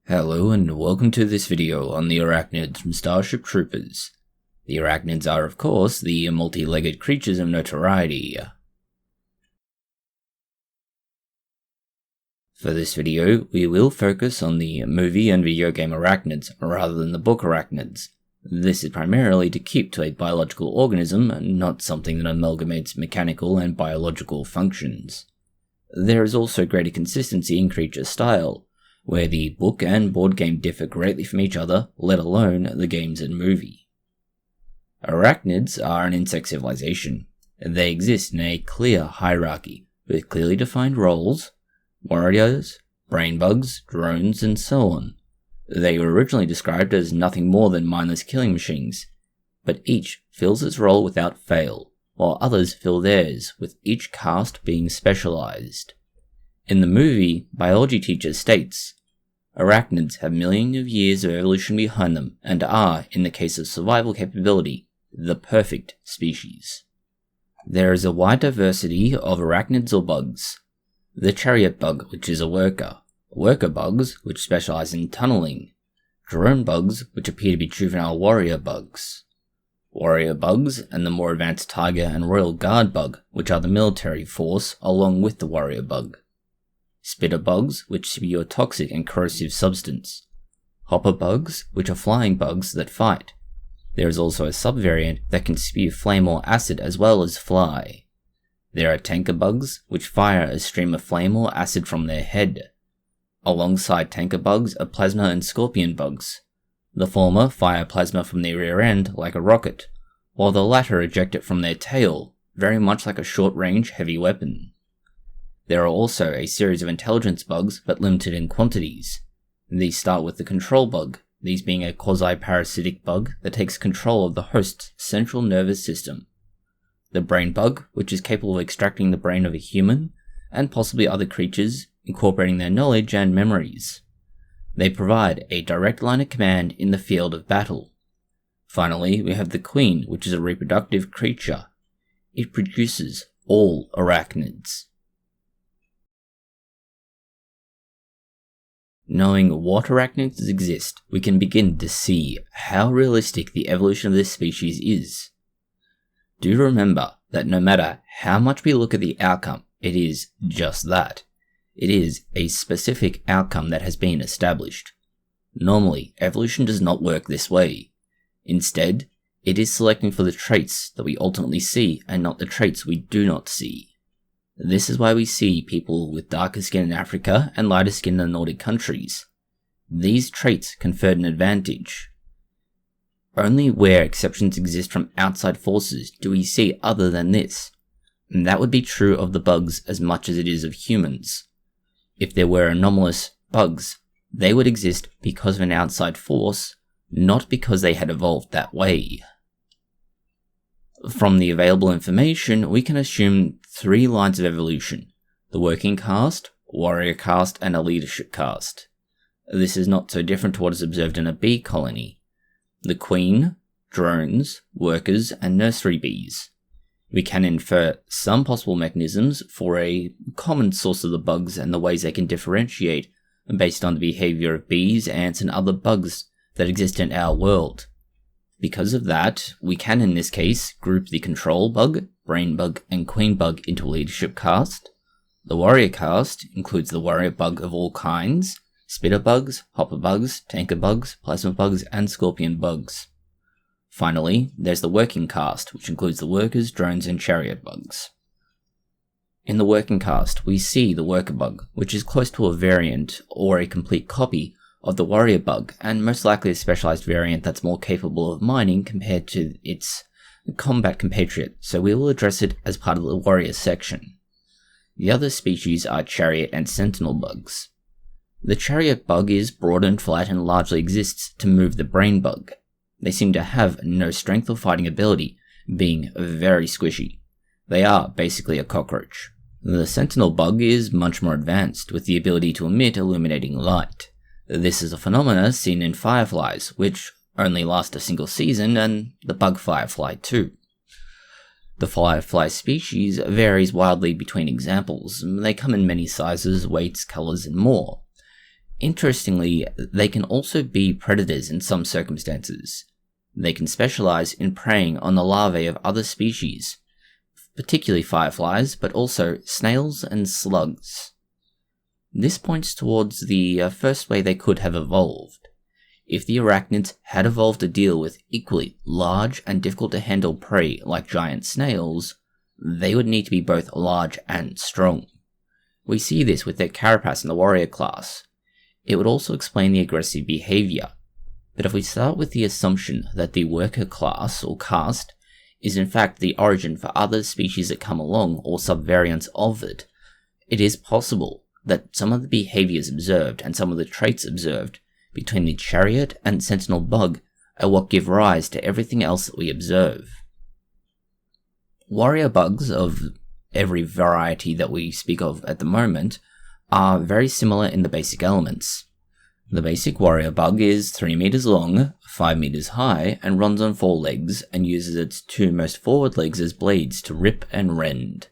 Hello and welcome to this video on the arachnids from Starship Troopers. The arachnids are, of course, the multi-legged creatures of notoriety. For this video, we will focus on the movie and video game arachnids rather than the book arachnids. This is primarily to keep to a biological organism, not something that amalgamates mechanical and biological functions. There is also greater consistency in creature style, where the book and board game differ greatly from each other, let alone the games and movie. Arachnids are an insect civilization. They exist in a clear hierarchy, with clearly defined roles: warriors, brain bugs, drones, and so on. They were originally described as nothing more than mindless killing machines, but each fills its role without fail, while others fill theirs, with each caste being specialized. In the movie, biology teacher states, arachnids have millions of years of evolution behind them and are, in the case of survival capability, the perfect species. There is a wide diversity of arachnids or bugs. The chariot bug, which is a worker bugs, which specialize in tunneling, drone bugs, which appear to be juvenile warrior bugs, and the more advanced tiger and royal guard bug, which are the military force along with the warrior bug. Spitter bugs, which spew a toxic and corrosive substance. Hopper bugs, which are flying bugs that fight. There is also a subvariant that can spew flame or acid as well as fly. There are tanka bugs, which fire a stream of flame or acid from their head. Alongside tanka bugs are plasma and scorpion bugs. The former fire plasma from their rear end like a rocket, while the latter eject it from their tail, very much like a short-range heavy weapon. There are also a series of intelligence bugs, but limited in quantities. These start with the control bug, these being a quasi-parasitic bug that takes control of the host's central nervous system. The brain bug, which is capable of extracting the brain of a human, and possibly other creatures, incorporating their knowledge and memories. They provide a direct line of command in the field of battle. Finally, we have the queen, which is a reproductive creature. It produces all arachnids. Knowing what arachnids exist, we can begin to see how realistic the evolution of this species is. Do remember that no matter how much we look at the outcome, it is just that. It is a specific outcome that has been established. Normally, evolution does not work this way. Instead, it is selecting for the traits that we ultimately see and not the traits we do not see. This is why we see people with darker skin in Africa and lighter skin in the Nordic countries. These traits conferred an advantage. Only where exceptions exist from outside forces do we see other than this, and that would be true of the bugs as much as it is of humans. If there were anomalous bugs, they would exist because of an outside force, not because they had evolved that way. From the available information, we can assume 3 lines of evolution: the working caste, warrior caste, and a leadership caste. This is not so different to what is observed in a bee colony. The queen, drones, workers, and nursery bees. We can infer some possible mechanisms for a common source of the bugs and the ways they can differentiate based on the behaviour of bees, ants, and other bugs that exist in our world. Because of that, we can in this case group the control bug, brain bug, and queen bug into a leadership caste. The warrior caste includes the warrior bug of all kinds, spitter bugs, hopper bugs, tanka bugs, plasma bugs, and scorpion bugs. Finally, there's the working caste, which includes the workers, drones, and chariot bugs. In the working caste, we see the worker bug, which is close to a variant or a complete copy of the warrior bug, and most likely a specialized variant that's more capable of mining compared to its combat compatriot, so we will address it as part of the warrior section. The other species are chariot and sentinel bugs. The chariot bug is broad and flat and largely exists to move the brain bug. They seem to have no strength or fighting ability, being very squishy. They are basically a cockroach. The sentinel bug is much more advanced, with the ability to emit illuminating light. This is a phenomena seen in fireflies, which only last a single season, and the bug firefly too. The firefly species varies wildly between examples. They come in many sizes, weights, colours, and more. Interestingly, they can also be predators in some circumstances. They can specialize in preying on the larvae of other species, particularly fireflies, but also snails and slugs. This points towards the first way they could have evolved. If the arachnids had evolved to deal with equally large and difficult to handle prey like giant snails, they would need to be both large and strong. We see this with their carapace in the warrior class. It would also explain the aggressive behaviour. But if we start with the assumption that the worker class or caste is in fact the origin for other species that come along or subvariants of it, it is possible that some of the behaviours observed and some of the traits observed between the chariot and sentinel bug are what give rise to everything else that we observe. Warrior bugs of every variety that we speak of at the moment are very similar in the basic elements. The basic warrior bug is 3 meters long, 5 meters high, and runs on 4 legs and uses its 2 most forward legs as blades to rip and rend.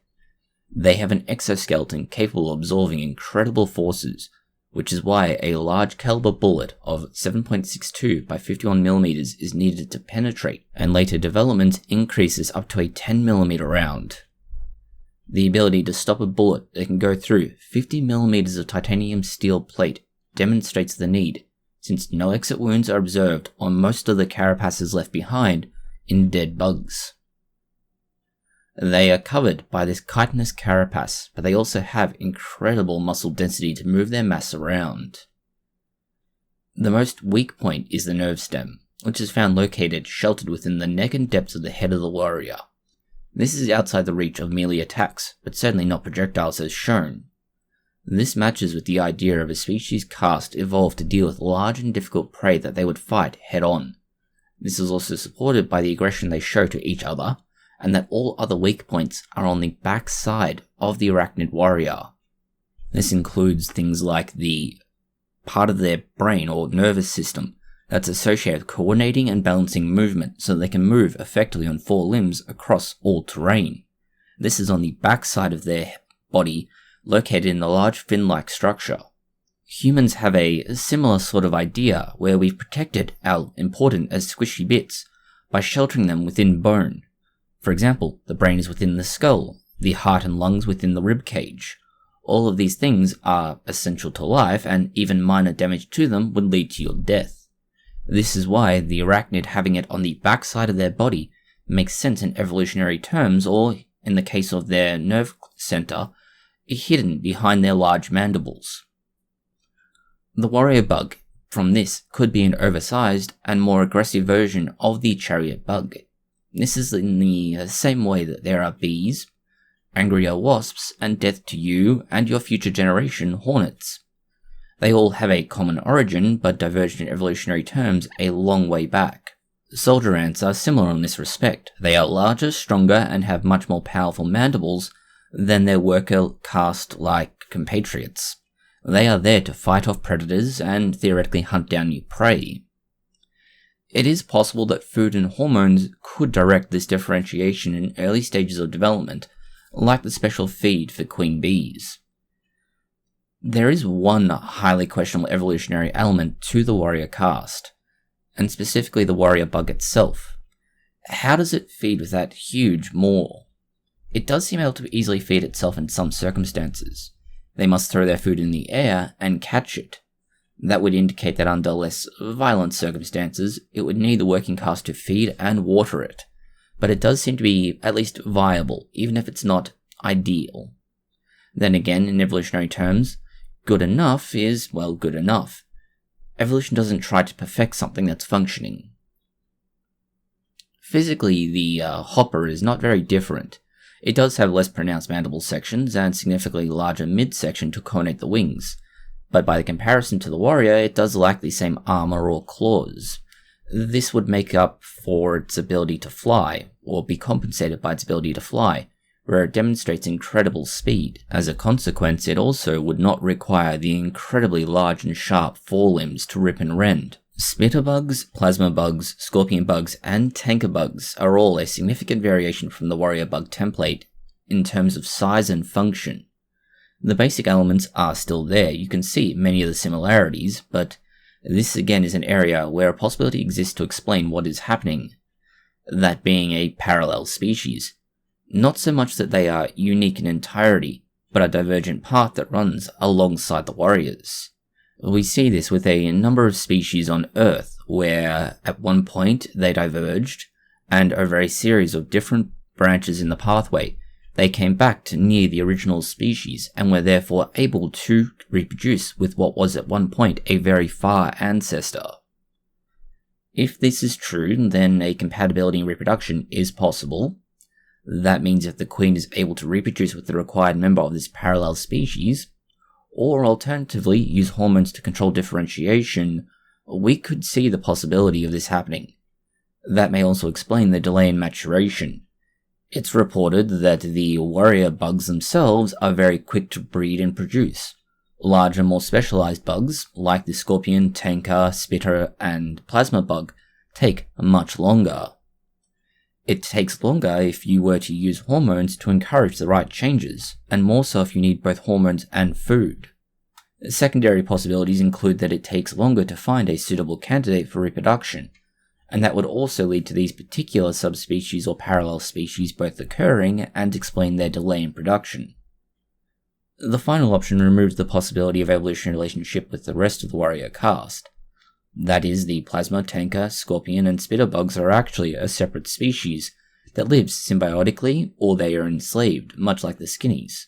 They have an exoskeleton capable of absorbing incredible forces, which is why a large caliber bullet of 7.62 by 51mm is needed to penetrate, and later development increases up to a 10mm round. The ability to stop a bullet that can go through 50mm of titanium steel plate demonstrates the need, since no exit wounds are observed on most of the carapaces left behind in dead bugs. They are covered by this chitinous carapace, but they also have incredible muscle density to move their mass around. The most weak point is the nerve stem, which is found located sheltered within the neck and depths of the head of the warrior. This is outside the reach of melee attacks, but certainly not projectiles as shown. This matches with the idea of a species caste evolved to deal with large and difficult prey that they would fight head-on. This is also supported by the aggression they show to each other, and that all other weak points are on the back side of the arachnid warrior. This includes things like the part of their brain or nervous system that's associated with coordinating and balancing movement so they can move effectively on 4 limbs across all terrain. This is on the back side of their body, located in the large fin-like structure. Humans have a similar sort of idea where we've protected our important as squishy bits by sheltering them within bone. For example, the brain is within the skull, the heart and lungs within the rib cage. All of these things are essential to life, and even minor damage to them would lead to your death. This is why the arachnid having it on the backside of their body makes sense in evolutionary terms, or, in the case of their nerve center, hidden behind their large mandibles. The warrior bug from this could be an oversized and more aggressive version of the chariot bug. This is in the same way that there are bees, angrier wasps, and death to you and your future generation hornets. They all have a common origin, but diverged in evolutionary terms a long way back. Soldier ants are similar in this respect. They are larger, stronger, and have much more powerful mandibles than their worker caste-like compatriots. They are there to fight off predators and theoretically hunt down new prey. It is possible that food and hormones could direct this differentiation in early stages of development, like the special feed for queen bees. There is one highly questionable evolutionary element to the warrior caste, and specifically the warrior bug itself. How does it feed with that huge maw? It does seem able to easily feed itself in some circumstances. They must throw their food in the air and catch it. That would indicate that under less violent circumstances, it would need the working caste to feed and water it. But it does seem to be at least viable, even if it's not ideal. Then again, in evolutionary terms, good enough is, well, good enough. Evolution doesn't try to perfect something that's functioning. Physically, the hopper is not very different. It does have less pronounced mandible sections and significantly larger midsection to coordinate the wings, but by the comparison to the warrior, it does lack the same armor or claws. This would make up for its ability to fly, or be compensated by its ability to fly, where it demonstrates incredible speed. As a consequence, it also would not require the incredibly large and sharp forelimbs to rip and rend. Spitter bugs, plasma bugs, scorpion bugs, and tanka bugs are all a significant variation from the warrior bug template in terms of size and function. The basic elements are still there, you can see many of the similarities, but this again is an area where a possibility exists to explain what is happening, that being a parallel species. Not so much that they are unique in entirety, but a divergent path that runs alongside the warriors. We see this with a number of species on Earth, where at one point they diverged, and over a series of different branches in the pathway, they came back to near the original species and were therefore able to reproduce with what was at one point a very far ancestor. If this is true, then a compatibility in reproduction is possible. That means if the queen is able to reproduce with the required member of this parallel species, or alternatively use hormones to control differentiation, we could see the possibility of this happening. That may also explain the delay in maturation. It's reported that the warrior bugs themselves are very quick to breed and produce. Larger, more specialized bugs, like the scorpion, tanka, spitter, and plasma bug, take much longer. It takes longer if you were to use hormones to encourage the right changes, and more so if you need both hormones and food. Secondary possibilities include that it takes longer to find a suitable candidate for reproduction, and that would also lead to these particular subspecies or parallel species both occurring and explain their delay in production. The final option removes the possibility of evolutionary relationship with the rest of the warrior caste. That is, the plasma, tanka, scorpion, and spitter bugs are actually a separate species that lives symbiotically, or they are enslaved, much like the skinnies.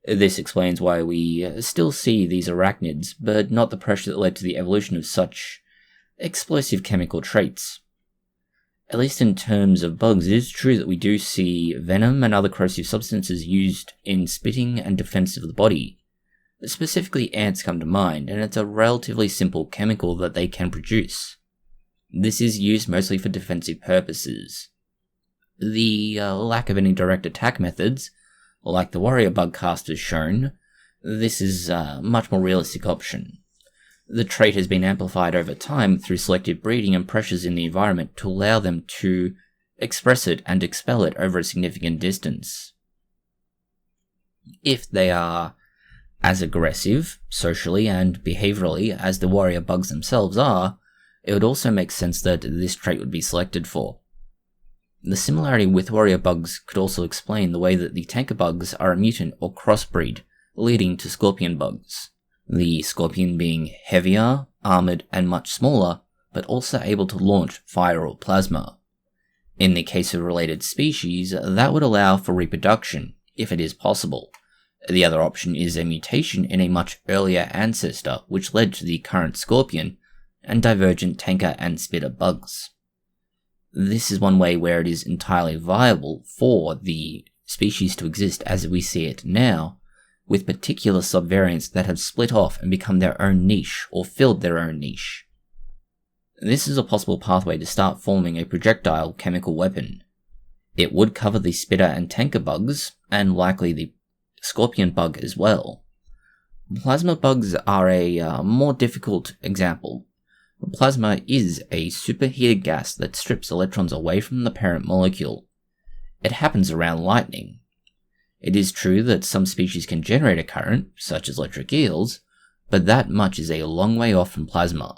This explains why we still see these arachnids, but not the pressure that led to the evolution of such explosive chemical traits. At least in terms of bugs, it is true that we do see venom and other corrosive substances used in spitting and defense of the body. Specifically, ants come to mind, and it's a relatively simple chemical that they can produce. This is used mostly for defensive purposes. The lack of any direct attack methods, like the warrior bug caste has shown, this is a much more realistic option. The trait has been amplified over time through selective breeding and pressures in the environment to allow them to express it and expel it over a significant distance. If they are as aggressive, socially and behaviourally, as the warrior bugs themselves are, it would also make sense that this trait would be selected for. The similarity with warrior bugs could also explain the way that the tanka bugs are a mutant or crossbreed, leading to scorpion bugs. The scorpion being heavier, armoured, and much smaller, but also able to launch fire or plasma. In the case of related species, that would allow for reproduction, if it is possible. The other option is a mutation in a much earlier ancestor, which led to the current scorpion, and divergent tanka and spitter bugs. This is one way where it is entirely viable for the species to exist as we see it now, with particular subvariants that have split off and become their own niche, or filled their own niche. This is a possible pathway to start forming a projectile chemical weapon. It would cover the spitter and tanka bugs, and likely the scorpion bug as well. Plasma bugs are a more difficult example. Plasma is a superheated gas that strips electrons away from the parent molecule. It happens around lightning. It is true that some species can generate a current, such as electric eels, but that much is a long way off from plasma.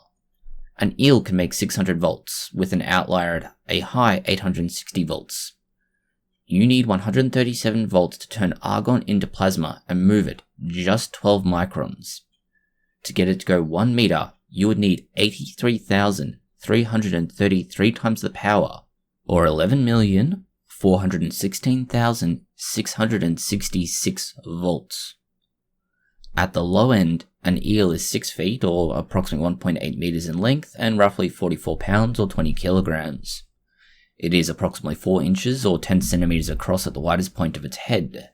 An eel can make 600 volts, with an outlier at a high 860 volts. You need 137 volts to turn argon into plasma and move it just 12 microns. To get it to go 1 meter, you would need 83,333 times the power, or 11,416,666 volts. At the low end, an eel is 6 feet, or approximately 1.8 meters in length, and roughly 44 pounds, or 20 kilograms. It is approximately 4 inches or 10 centimeters across at the widest point of its head.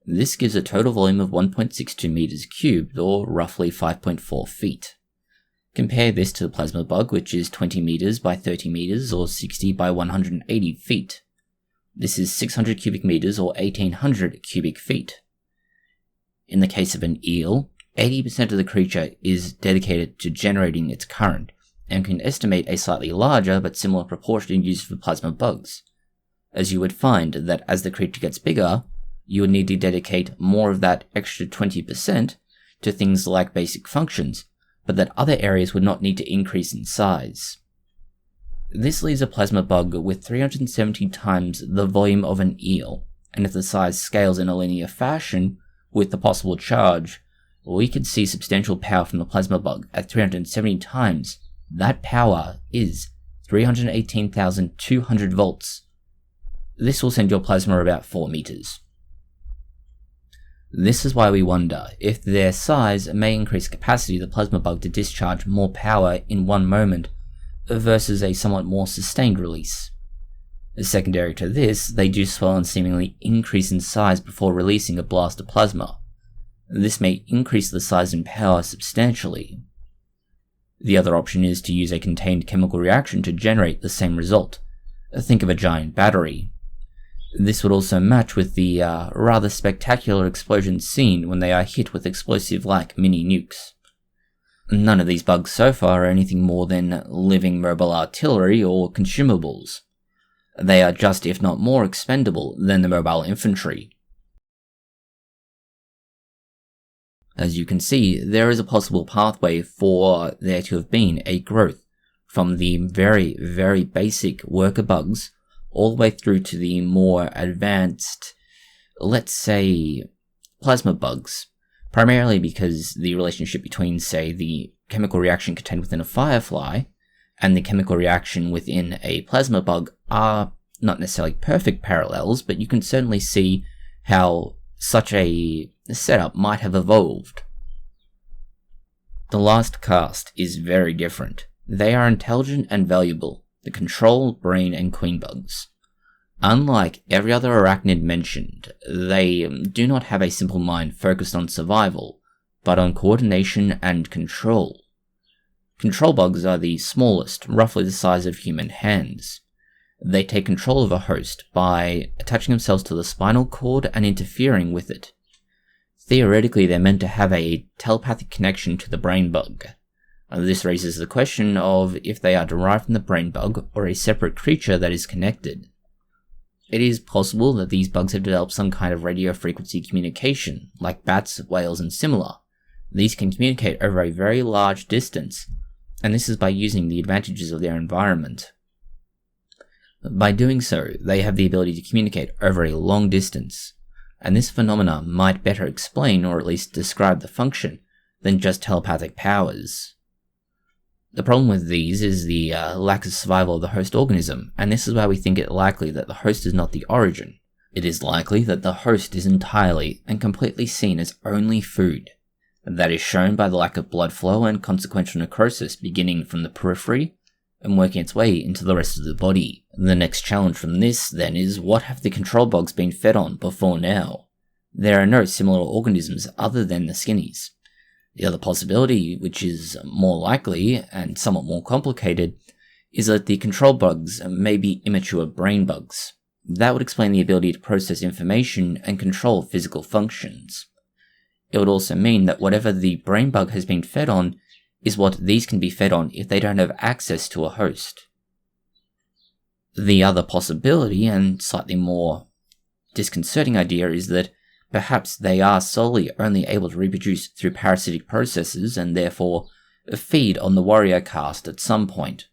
This gives a total volume of 1.62 meters cubed, or roughly 5.4 feet. Compare this to the plasma bug, which is 20 meters by 30 meters, or 60 by 180 feet. This is 600 cubic meters, or 1800 cubic feet. In the case of an eel, 80% of the creature is dedicated to generating its current, and can estimate a slightly larger but similar proportion used for plasma bugs, as you would find that as the creature gets bigger, you would need to dedicate more of that extra 20% to things like basic functions, but that other areas would not need to increase in size. This leaves a plasma bug with 370 times the volume of an eel, and if the size scales in a linear fashion with the possible charge, we could see substantial power from the plasma bug at 370 times. That power is 318,200 volts. This will send your plasma about 4 meters. This is why we wonder if their size may increase the capacity of the plasma bug to discharge more power in one moment versus a somewhat more sustained release. Secondary to this, they do swell and seemingly increase in size before releasing a blast of plasma. This may increase the size and power substantially. The other option is to use a contained chemical reaction to generate the same result. Think of a giant battery. This would also match with the rather spectacular explosions seen when they are hit with explosive-like mini-nukes. None of these bugs so far are anything more than living mobile artillery or consumables. They are just, if not more, expendable than the mobile infantry. As you can see, there is a possible pathway for there to have been a growth from the very, very basic worker bugs all the way through to the more advanced, let's say, plasma bugs, primarily because the relationship between, say, the chemical reaction contained within a firefly and the chemical reaction within a plasma bug are not necessarily perfect parallels, but you can certainly see how such a setup might have evolved. The last caste is very different. They are intelligent and valuable, the control, brain, and queen bugs. Unlike every other arachnid mentioned, they do not have a simple mind focused on survival, but on coordination and control. Control bugs are the smallest, roughly the size of human hands. They take control of a host by attaching themselves to the spinal cord and interfering with it. Theoretically, they're meant to have a telepathic connection to the brain bug. This raises the question of if they are derived from the brain bug or a separate creature that is connected. It is possible that these bugs have developed some kind of radio frequency communication, like bats, whales, and similar. These can communicate over a very large distance, and this is by using the advantages of their environment. By doing so, they have the ability to communicate over a long distance, and this phenomena might better explain or at least describe the function than just telepathic powers. The problem with these is the lack of survival of the host organism, and this is why we think it likely that the host is not the origin. It is likely that the host is entirely and completely seen as only food. That is shown by the lack of blood flow and consequential necrosis beginning from the periphery and working its way into the rest of the body. The next challenge from this, then, is what have the control bugs been fed on before now? There are no similar organisms other than the skinnies. The other possibility, which is more likely and somewhat more complicated, is that the control bugs may be immature brain bugs. That would explain the ability to process information and control physical functions. It would also mean that whatever the brain bug has been fed on is what these can be fed on if they don't have access to a host. The other possibility, and slightly more disconcerting idea, is that perhaps they are solely only able to reproduce through parasitic processes and therefore feed on the warrior caste at some point.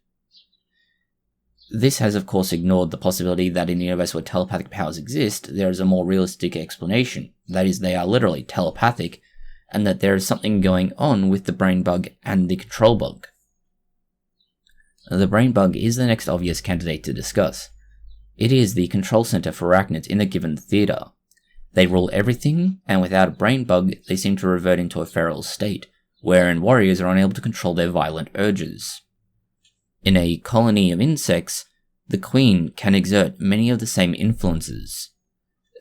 This has of course ignored the possibility that in a universe where telepathic powers exist, there is a more realistic explanation. That is, they are literally telepathic, and that there is something going on with the brain bug and the control bug. The brain bug is the next obvious candidate to discuss. It is the control center for arachnids in a given theater. They rule everything, and without a brain bug, they seem to revert into a feral state, wherein warriors are unable to control their violent urges. In a colony of insects, the queen can exert many of the same influences.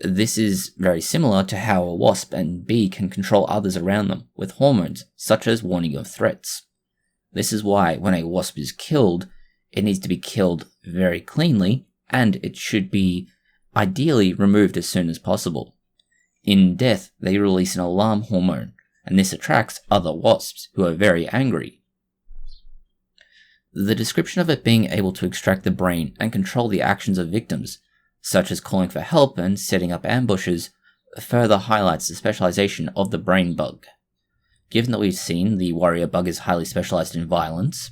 This is very similar to how a wasp and bee can control others around them with hormones, such as warning of threats. This is why when a wasp is killed, it needs to be killed very cleanly, and it should be ideally removed as soon as possible. In death, they release an alarm hormone, and this attracts other wasps, who are very angry. The description of it being able to extract the brain and control the actions of victims, such as calling for help and setting up ambushes, further highlights the specialization of the brain bug. Given that we've seen the warrior bug is highly specialized in violence,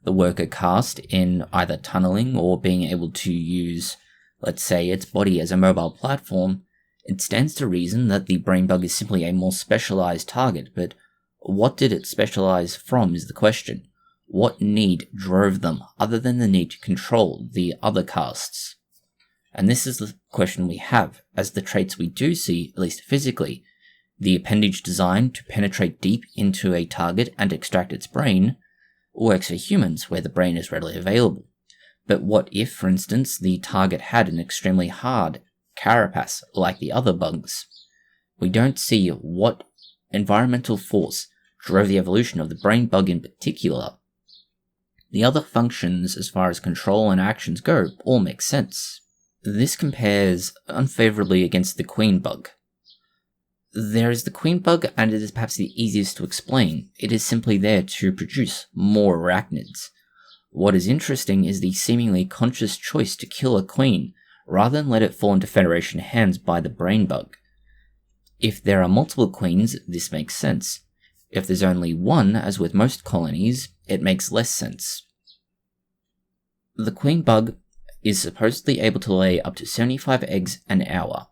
the worker caste in either tunneling or being able to use, let's say, its body as a mobile platform, it stands to reason that the brain bug is simply a more specialized target, but what did it specialize from is the question. What need drove them other than the need to control the other castes? And this is the question we have, as the traits we do see, at least physically, the appendage designed to penetrate deep into a target and extract its brain, works for humans where the brain is readily available. But what if, for instance, the target had an extremely hard carapace like the other bugs? We don't see what environmental force drove the evolution of the brain bug in particular. The other functions, as far as control and actions go, all make sense. This compares unfavorably against the queen bug. There is the queen bug, and it is perhaps the easiest to explain. It is simply there to produce more arachnids. What is interesting is the seemingly conscious choice to kill a queen, rather than let it fall into Federation hands by the brain bug. If there are multiple queens, this makes sense. If there's only one, as with most colonies, it makes less sense. The queen bug is supposedly able to lay up to 75 eggs an hour.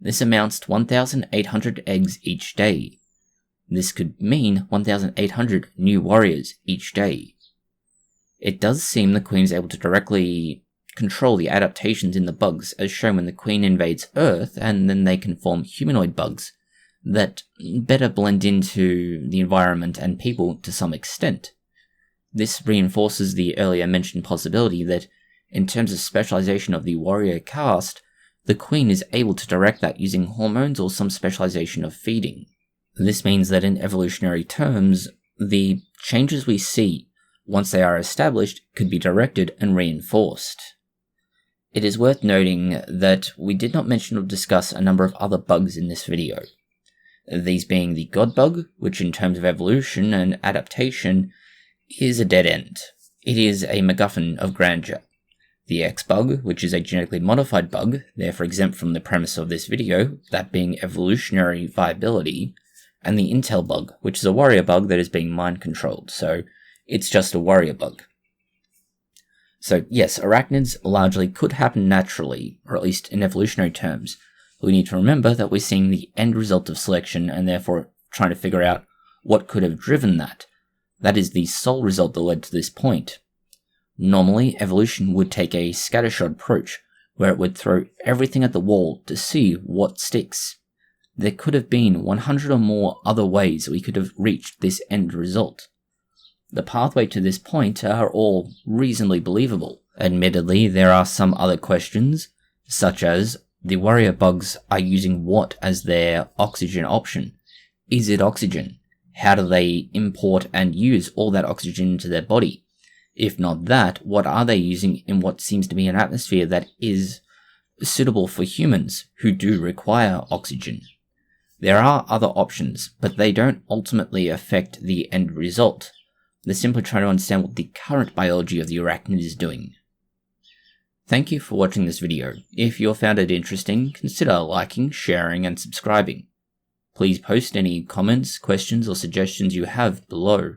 This amounts to 1,800 eggs each day. This could mean 1,800 new warriors each day. It does seem the queen is able to directly control the adaptations in the bugs, as shown when the queen invades Earth, and then they can form humanoid bugs that better blend into the environment and people to some extent. This reinforces the earlier mentioned possibility that, in terms of specialization of the warrior caste, the queen is able to direct that using hormones or some specialization of feeding. This means that in evolutionary terms, the changes we see, once they are established, could be directed and reinforced. It is worth noting that we did not mention or discuss a number of other bugs in this video. These being the god bug, which in terms of evolution and adaptation is a dead end. It is a MacGuffin of grandeur. The X-bug, which is a genetically modified bug, therefore exempt from the premise of this video, that being evolutionary viability, and the Intel bug, which is a warrior bug that is being mind-controlled, so it's just a warrior bug. So yes, arachnids largely could happen naturally, or at least in evolutionary terms. We need to remember that we're seeing the end result of selection and therefore trying to figure out what could have driven that. That is the sole result that led to this point. Normally, evolution would take a scattershot approach, where it would throw everything at the wall to see what sticks. There could have been 100 or more other ways we could have reached this end result. The pathway to this point are all reasonably believable. Admittedly, there are some other questions, such as, the warrior bugs are using what as their oxygen option? Is it oxygen? How do they import and use all that oxygen into their body? If not that, what are they using in what seems to be an atmosphere that is suitable for humans who do require oxygen? There are other options, but they don't ultimately affect the end result. They're simply trying to understand what the current biology of the arachnid is doing. Thank you for watching this video. If you found it interesting, consider liking, sharing, and subscribing. Please post any comments, questions, or suggestions you have below.